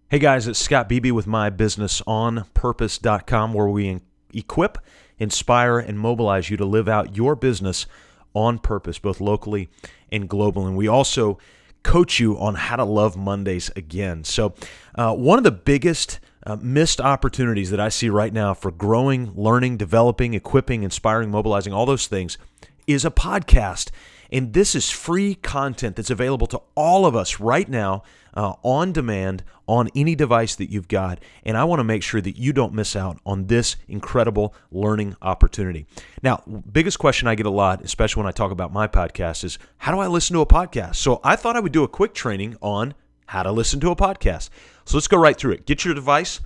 Hey guys, it's Scott Beebe with mybusinessonpurpose.com, where we equip, inspire, and mobilize you to live out your business on purpose, both locally and globally. And we also coach you on how to love Mondays again. So one of the biggest missed opportunities that I see right now for growing, learning, developing, equipping, inspiring, mobilizing, all those things is a podcast. And this is free content that's available to all of us right now on demand on any device that you've got. And I want to make sure that you don't miss out on this incredible learning opportunity. Now, biggest question I get a lot, especially when I talk about my podcast, is how do I listen to a podcast? So I thought I would do a quick training on how to listen to a podcast. So let's go right through it. Get your device,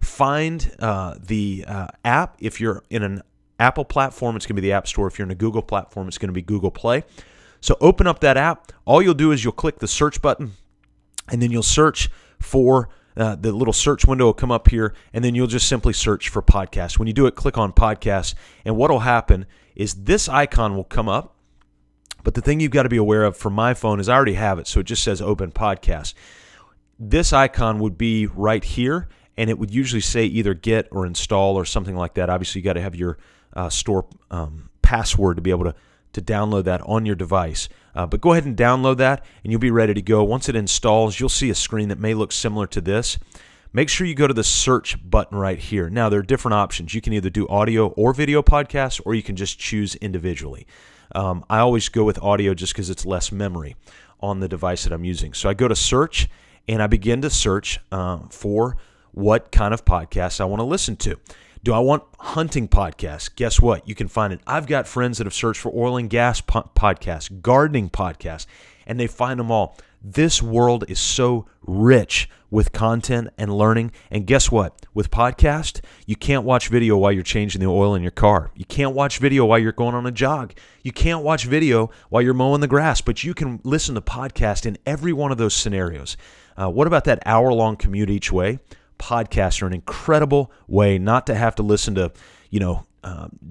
find the app. If you're in an Apple platform, it's going to be the App Store. If you're in a Google platform, it's going to be Google Play. So open up that app. All you'll do is you'll click the search button, and then you'll search for the little search window will come up here, and then you'll just simply search for podcast. When you do it, click on podcast, and what will happen is this icon will come up. But the thing you've got to be aware of for my phone is I already have it, so it just says open podcast. This icon would be right here, and it would usually say either get or install or something like that. Obviously, you got to have your store password to be able to download that on your device. But go ahead and download that, and you'll be ready to go. Once it installs, you'll see a screen that may look similar to this. Make sure you go to the search button right here. Now, there are different options. You can either do audio or video podcasts, or you can just choose individually. I always go with audio just because it's less memory on the device that I'm using. So I go to search, and I begin to search for what kind of podcasts I want to listen to. Do I want hunting podcasts? Guess what? You can find it. I've got friends that have searched for oil and gas podcasts, gardening podcasts, and they find them all. This world is so rich with content and learning. And guess what? With podcast, you can't watch video while you're changing the oil in your car. You can't watch video while you're going on a jog. You can't watch video while you're mowing the grass, but you can listen to podcast in every one of those scenarios. What about that hour-long commute each way? Podcasts are an incredible way not to have to listen to,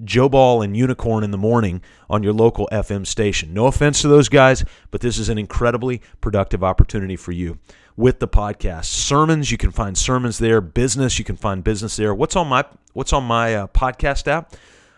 Joe Ball and Unicorn in the morning on your local FM station. No offense to those guys, but this is an incredibly productive opportunity for you with the podcast. Sermons, you can find sermons there. Business, you can find business there. What's on my podcast app?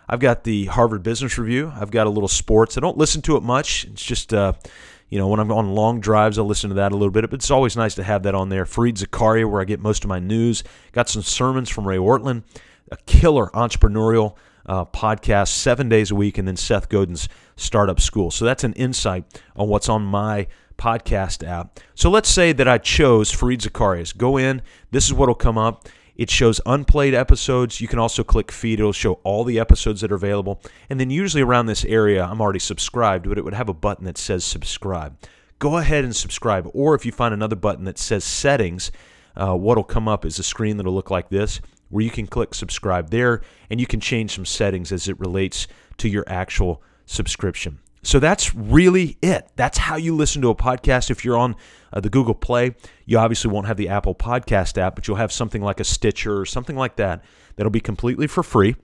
I've got the Harvard Business Review. I've got a little sports. I don't listen to it much. It's just when I'm on long drives, I'll listen to that a little bit. But it's always nice to have that on there. Fareed Zakaria, where I get most of my news. Got some sermons from Ray Ortlund. A killer entrepreneurial podcast 7 days a week. And then Seth Godin's Startup School. So that's an insight on what's on my podcast app. So let's say that I chose Fareed Zakaria's. Go in. This is what will come up. It shows unplayed episodes. You can also click feed. It'll show all the episodes that are available. And then usually around this area, I'm already subscribed, but it would have a button that says subscribe. Go ahead and subscribe. Or if you find another button that says settings, what'll come up is a screen that'll look like this, where you can click subscribe there, and you can change some settings as it relates to your actual subscription. So that's really it. That's how you listen to a podcast. If you're on the Google Play, you obviously won't have the Apple Podcast app, but you'll have something like a Stitcher or something like that that'll be completely for free,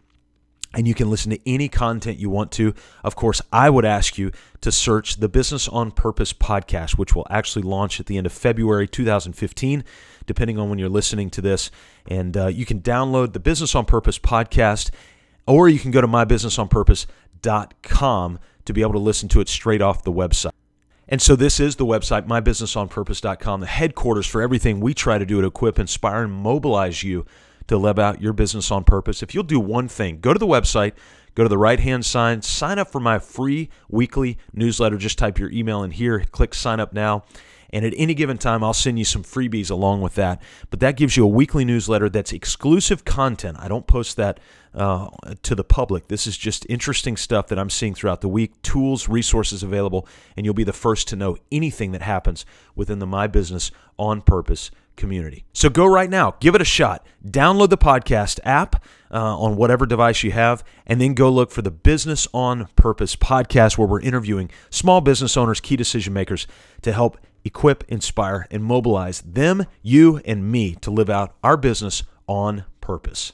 and you can listen to any content you want to. Of course, I would ask you to search the Business on Purpose podcast, which will actually launch at the end of February 2015, depending on when you're listening to this. And you can download the Business on Purpose podcast, or you can go to mybusinessonpurpose.com to be able to listen to it straight off the website. And so this is the website, mybusinessonpurpose.com, the headquarters for everything we try to do to equip, inspire, and mobilize you to live out your business on purpose. If you'll do one thing, go to the website, go to the right-hand side, sign up for my free weekly newsletter. Just type your email in here, click sign up now. And at any given time, I'll send you some freebies along with that. But that gives you a weekly newsletter that's exclusive content. I don't post that to the public. This is just interesting stuff that I'm seeing throughout the week, tools, resources available, and you'll be the first to know anything that happens within the My Business on Purpose community. So go right now, give it a shot. Download the podcast app on whatever device you have, and then go look for the Business on Purpose podcast, where we're interviewing small business owners, key decision makers, to help equip, inspire, and mobilize them, you, and me to live out our business on purpose.